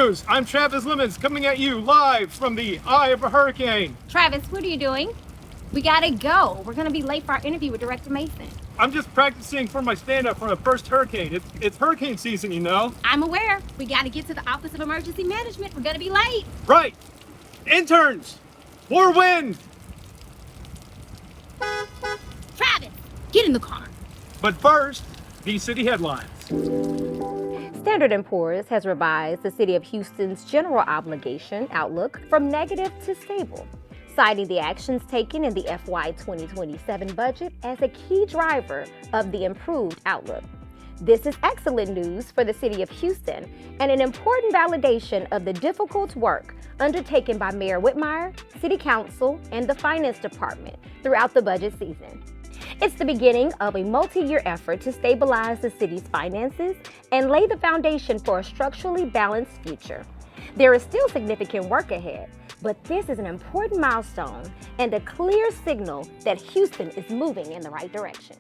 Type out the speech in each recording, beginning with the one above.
News. I'm Travis Leamons coming at you live from the eye of a hurricane. Travis, what are you doing? We gotta go. We're gonna be late for our interview with Director Mason. I'm just practicing for my stand-up for the first hurricane. It's hurricane season, you know. I'm aware. We gotta get to the Office of Emergency Management. We're gonna be late. Right. Interns. More wind. Travis, get in the car. But first, these city headlines. Standard & Poor's has revised the City of Houston's general obligation outlook from negative to stable, citing the actions taken in the FY 2027 budget as a key driver of the improved outlook. This is excellent news for the City of Houston and an important validation of the difficult work undertaken by Mayor Whitmire, City Council, and the Finance Department throughout the budget season. It's the beginning of a multi-year effort to stabilize the city's finances and lay the foundation for a structurally balanced future. There is still significant work ahead, but this is an important milestone and a clear signal that Houston is moving in the right direction.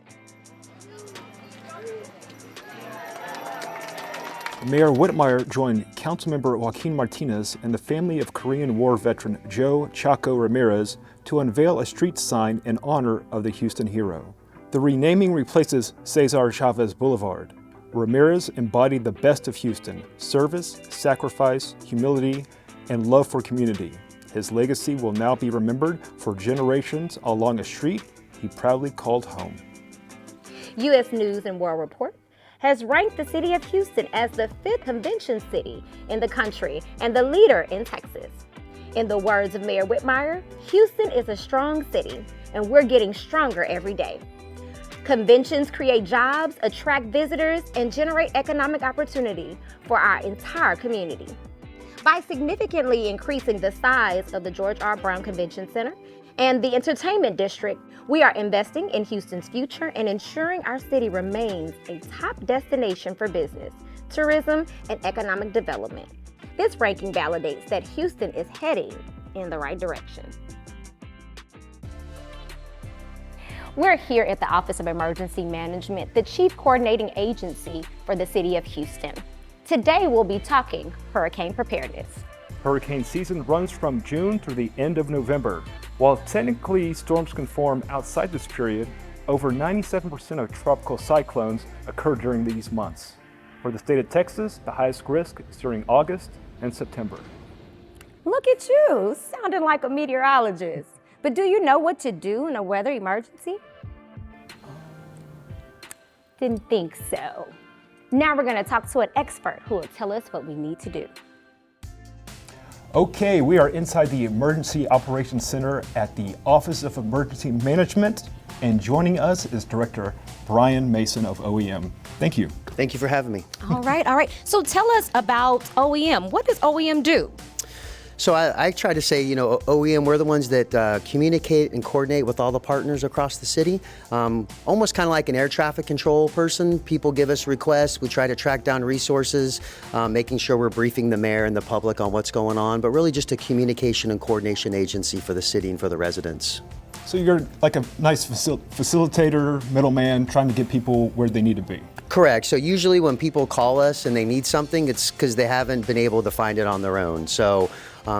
Mayor Whitmire joined Councilmember Joaquin Martinez and the family of Korean War veteran Joe Chaco Ramirez to unveil a street sign in honor of the Houston hero. The renaming replaces Cesar Chavez Boulevard. Ramirez embodied the best of Houston: service, sacrifice, humility, and love for community. His legacy will now be remembered for generations along a street he proudly called home. U.S. News and World Report has ranked the City of Houston as the 5th convention city in the country and the leader in Texas. In the words of Mayor Whitmire, Houston is a strong city, and we're getting stronger every day. Conventions create jobs, attract visitors, and generate economic opportunity for our entire community. By significantly increasing the size of the George R. Brown Convention Center and the Entertainment District, we are investing in Houston's future and ensuring our city remains a top destination for business, tourism, and economic development. This ranking validates that Houston is heading in the right direction. We're here at the Office of Emergency Management, the chief coordinating agency for the City of Houston. Today we'll be talking hurricane preparedness. Hurricane season runs from June through the end of November. While technically storms can form outside this period, over 97% of tropical cyclones occur during these months. For the state of Texas, the highest risk is during August and September. Look at you, sounding like a meteorologist. But do you know what to do in a weather emergency? Didn't think so. Now we're going to talk to an expert who will tell us what we need to do. Okay, we are inside the Emergency Operations Center at the Office of Emergency Management, and joining us is Director Brian Mason of OEM. Thank you. Thank you for having me. All right. So tell us about OEM. What does OEM do? So I try to say, OEM, we're the ones that communicate and coordinate with all the partners across the city. Almost kind of like an air traffic control person. People give us requests. We try to track down resources, making sure we're briefing the mayor and the public on what's going on, but really just a communication and coordination agency for the city and for the residents. So you're like a nice facilitator, middleman, trying to get people where they need to be. Correct. So usually when people call us and they need something, it's because they haven't been able to find it on their own. So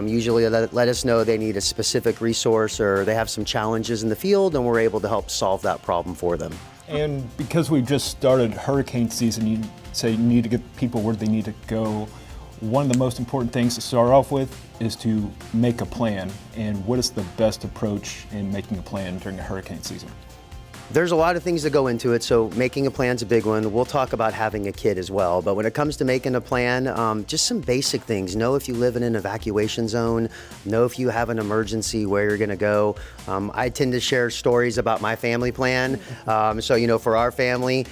usually let us know they need a specific resource or they have some challenges in the field, and we're able to help solve that problem for them. And because we've just started hurricane season, you say you need to get people where they need to go. One of the most important things to start off with is to make a plan. And what is the best approach in making a plan during a hurricane season? There's a lot of things that go into it, so making a plan's a big one. We'll talk about having a kid as well, but when it comes to making a plan, just some basic things. Know if you live in an evacuation zone, know if you have an emergency, where you're gonna go. I tend to share stories about my family plan. So, for our family,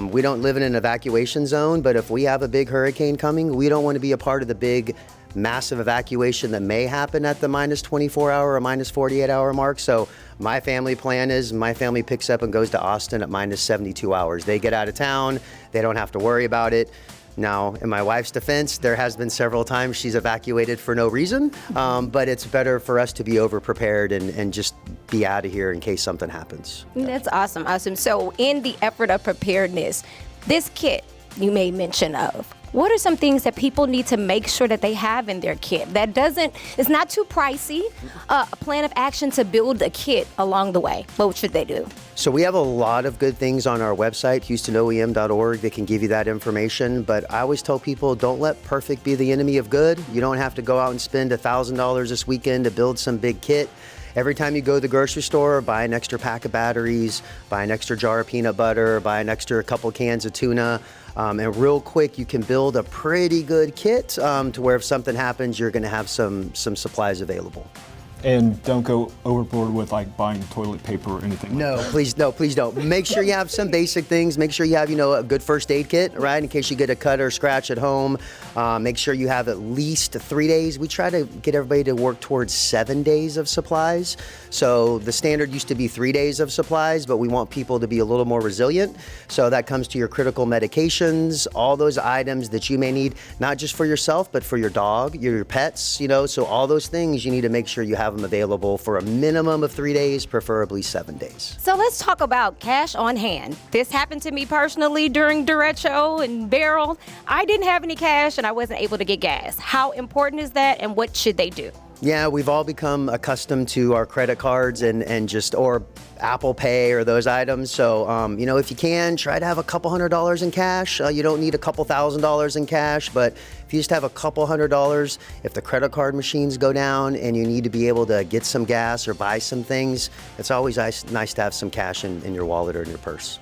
we don't live in an evacuation zone, but if we have a big hurricane coming, we don't wanna be a part of the big massive evacuation that may happen at the minus 24 hour or minus 48 hour mark. So my family plan is my family picks up and goes to Austin at minus 72 hours. They get out of town. They don't have to worry about it. Now, in my wife's defense, there has been several times she's evacuated for no reason, but it's better for us to be over-prepared and just be out of here in case something happens. That's awesome. So in the effort of preparedness, this kit you made mention of, what are some things that people need to make sure that they have in their kit that it's not too pricey, a plan of action to build a kit along the way? What should they do? So we have a lot of good things on our website, HoustonOEM.org, that can give you that information. But I always tell people, don't let perfect be the enemy of good. You don't have to go out and spend $1,000 this weekend to build some big kit. Every time you go to the grocery store, buy an extra pack of batteries, buy an extra jar of peanut butter, buy an extra couple cans of tuna. And real quick, you can build a pretty good kit to where if something happens, you're going to have some supplies available. And don't go overboard with like buying toilet paper or anything. No, please don't. Make sure you have some basic things. Make sure you have, a good first aid kit, right? In case you get a cut or scratch at home. Make sure you have at least 3 days. We try to get everybody to work towards 7 days of supplies. So the standard used to be 3 days of supplies, but we want people to be a little more resilient. So that comes to your critical medications, all those items that you may need, not just for yourself, but for your dog, your pets, so all those things you need to make sure you have them available for a minimum of 3 days, preferably 7 days. So let's talk about cash on hand. This happened to me personally during derecho and barrel. I didn't have any cash and I wasn't able to get gas. How important is that and what should they do? Yeah, we've all become accustomed to our credit cards or Apple Pay or those items. So, if you can, try to have a couple $100s in cash. You don't need a couple $1,000s in cash, but if you just have a couple $100s, if the credit card machines go down and you need to be able to get some gas or buy some things, it's always nice to have some cash in your wallet or in your purse.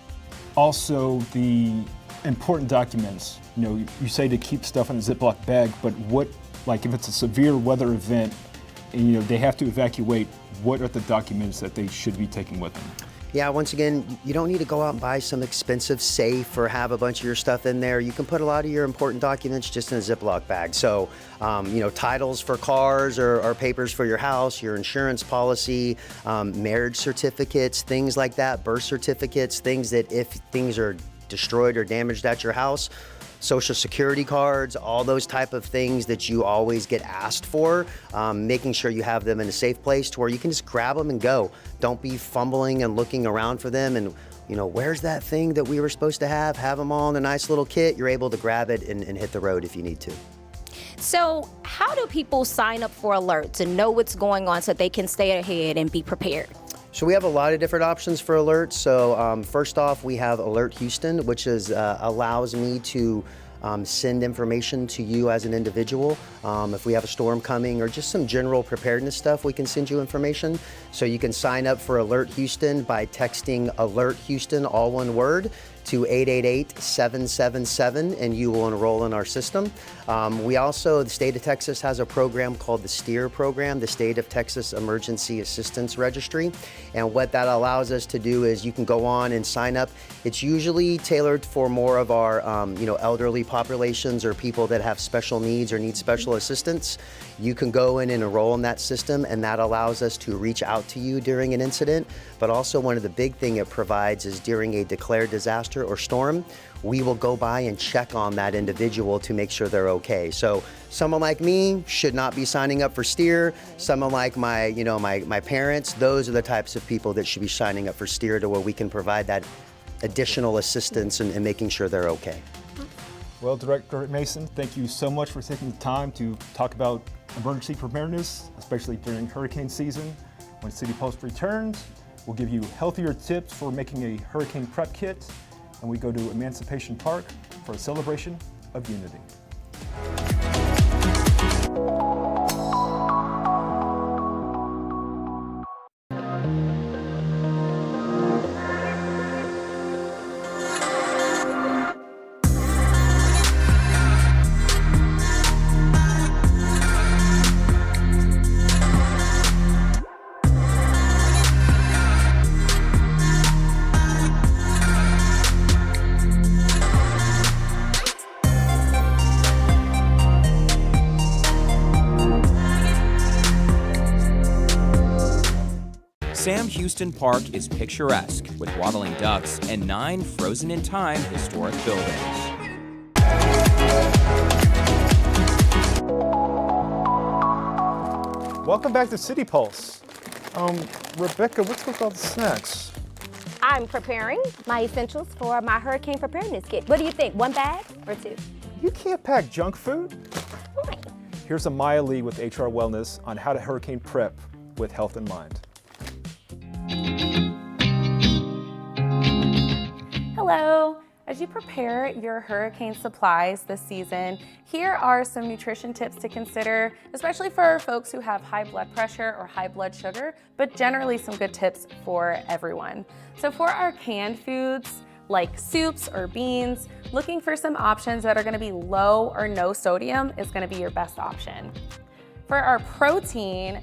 Also, the important documents. You say to keep stuff in a Ziploc bag, but if it's a severe weather event and they have to evacuate, what are the documents that they should be taking with them? Yeah, once again, you don't need to go out and buy some expensive safe or have a bunch of your stuff in there. You can put a lot of your important documents just in a Ziploc bag. So, titles for cars or papers for your house, your insurance policy, marriage certificates, things like that, birth certificates, things that if things are destroyed or damaged at your house, Social Security cards, all those type of things that you always get asked for, making sure you have them in a safe place to where you can just grab them and go. Don't be fumbling and looking around for them and, where's that thing that we were supposed to have? Have them all in a nice little kit. You're able to grab it and hit the road if you need to. So how do people sign up for alerts and know what's going on so they can stay ahead and be prepared? So we have a lot of different options for alerts. So first off, we have Alert Houston, which allows me to send information to you as an individual. If we have a storm coming or just some general preparedness stuff, we can send you information. So you can sign up for Alert Houston by texting Alert Houston, all one word, to 888-777, and you will enroll in our system. The state of Texas has a program called the STEER program, the State of Texas Emergency Assistance Registry. And what that allows us to do is you can go on and sign up. It's usually tailored for more of our, elderly populations or people that have special needs or need special assistance. You can go in and enroll in that system, and that allows us to reach out to you during an incident. But also one of the big thing it provides is during a declared disaster or storm, we will go by and check on that individual to make sure they're okay. So someone like me should not be signing up for STEER. Someone like my parents, those are the types of people that should be signing up for STEER, to where we can provide that additional assistance in making sure they're okay. Well, Director Mason, thank you so much for taking the time to talk about emergency preparedness, especially during hurricane season. When City Post returns, we'll give you healthier tips for making a hurricane prep kit, and we go to Emancipation Park for a celebration of unity. Sam Houston Park is picturesque, with waddling ducks and 9 frozen-in-time historic buildings. Welcome back to City Pulse. Rebekah, what's with all the snacks? I'm preparing my essentials for my hurricane preparedness kit. What do you think? 1 bag or 2? You can't pack junk food. Why? Here's Amaya Lee with HR Wellness on how to hurricane prep with health in mind. Hello. As you prepare your hurricane supplies this season, here are some nutrition tips to consider, especially for folks who have high blood pressure or high blood sugar, but generally some good tips for everyone. So for our canned foods, like soups or beans, looking for some options that are gonna be low or no sodium is gonna be your best option. For our protein,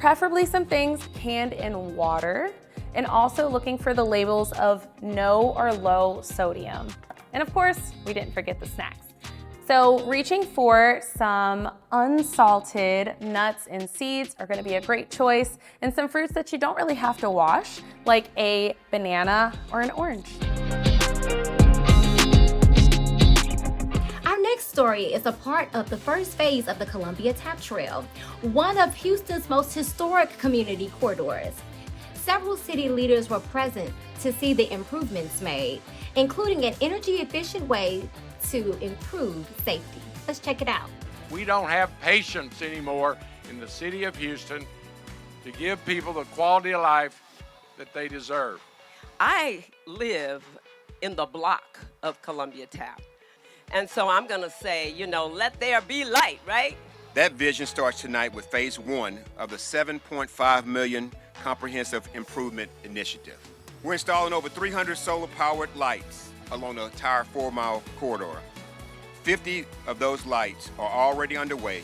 preferably some things canned in water, and also looking for the labels of no or low sodium. And of course, we didn't forget the snacks. So reaching for some unsalted nuts and seeds are gonna be a great choice, and some fruits that you don't really have to wash, like a banana or an orange. Our next story is a part of the first phase of the Columbia Tap Trail, one of Houston's most historic community corridors. Several city leaders were present to see the improvements made, including an energy-efficient way to improve safety. Let's check it out. We don't have patience anymore in the city of Houston to give people the quality of life that they deserve. I live in the block of Columbia Tap. And so I'm gonna say, let there be light, right? That vision starts tonight with phase 1 of the $7.5 million Comprehensive Improvement Initiative. We're installing over 300 solar-powered lights along the entire 4-mile corridor. 50 of those lights are already underway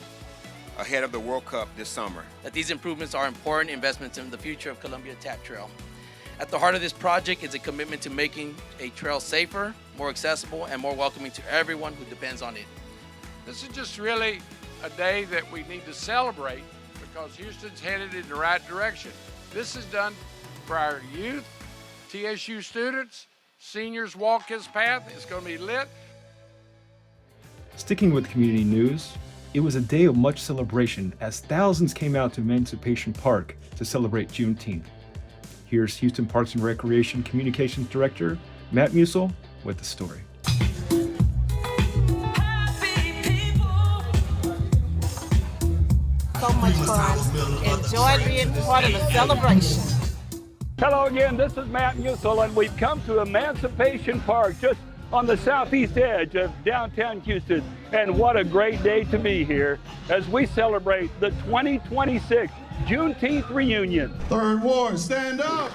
ahead of the World Cup this summer. That these improvements are important investments in the future of Columbia Tap Trail. At the heart of this project is a commitment to making a trail safer, more accessible, and more welcoming to everyone who depends on it. This is just really a day that we need to celebrate because Houston's headed in the right direction. This is done for our youth, TSU students, seniors walk his path. It's going to be lit. Sticking with community news, it was a day of much celebration as thousands came out to Emancipation Park to celebrate Juneteenth. Here's Houston Parks and Recreation Communications Director Matt Musil with the story. So much fun. Enjoy being part of the celebration. Hello again, this is Matt Musil, and we've come to Emancipation Park, just on the southeast edge of downtown Houston. And what a great day to be here as we celebrate the 2026 Juneteenth reunion. Third Ward, stand up!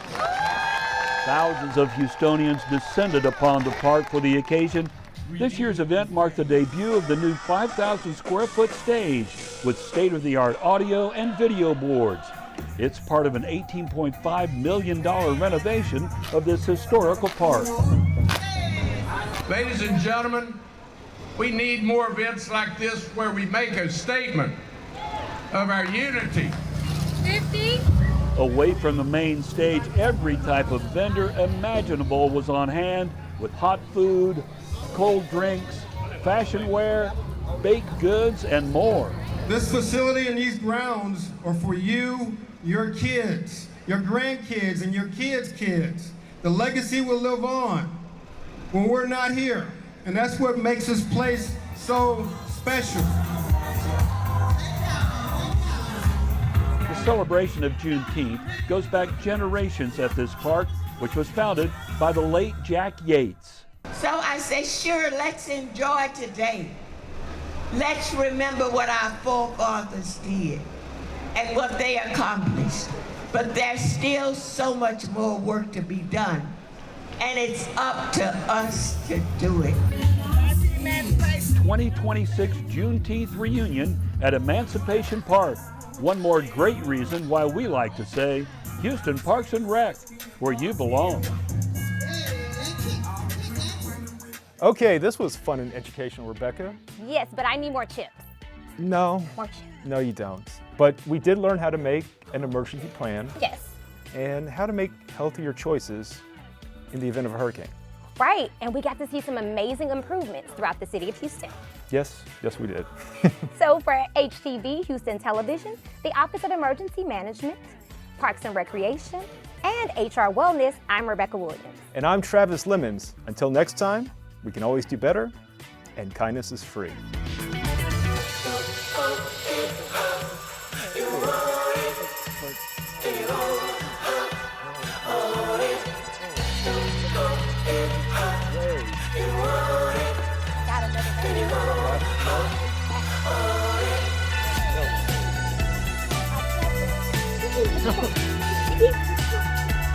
Thousands of Houstonians descended upon the park for the occasion. This year's event marked the debut of the new 5,000 square foot stage with state-of-the-art audio and video boards. It's part of an $18.5 million renovation of this historical park. Ladies and gentlemen, we need more events like this where we make a statement of our unity. 50. Away from the main stage, every type of vendor imaginable was on hand with hot food, cold drinks, fashion wear, baked goods, and more. This facility and these grounds are for you, your kids, your grandkids, and your kids' kids. The legacy will live on when we're not here, and that's what makes this place so special. The celebration of Juneteenth goes back generations at this park, which was founded by the late Jack Yates. So I say, sure, let's enjoy today. Let's remember what our forefathers did and what they accomplished. But there's still so much more work to be done. And it's up to us to do it. 2026 Juneteenth reunion at Emancipation Park. One more great reason why we like to say, Houston Parks and Rec, where you belong. Okay, this was fun and educational, Rebekah. Yes, but I need more chips. No, More chips. no you don't. But we did learn how to make an emergency plan Yes. and how to make healthier choices in the event of a hurricane. Right, and we got to see some amazing improvements throughout the city of Houston. Yes, yes we did. So for HTV, Houston Television, the Office of Emergency Management, Parks and Recreation, and HR Wellness, I'm Rebekah Williams. And I'm Travis Leamons. Until next time, we can always do better and kindness is free.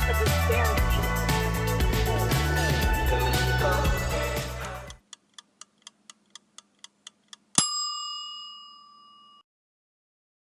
I just scared.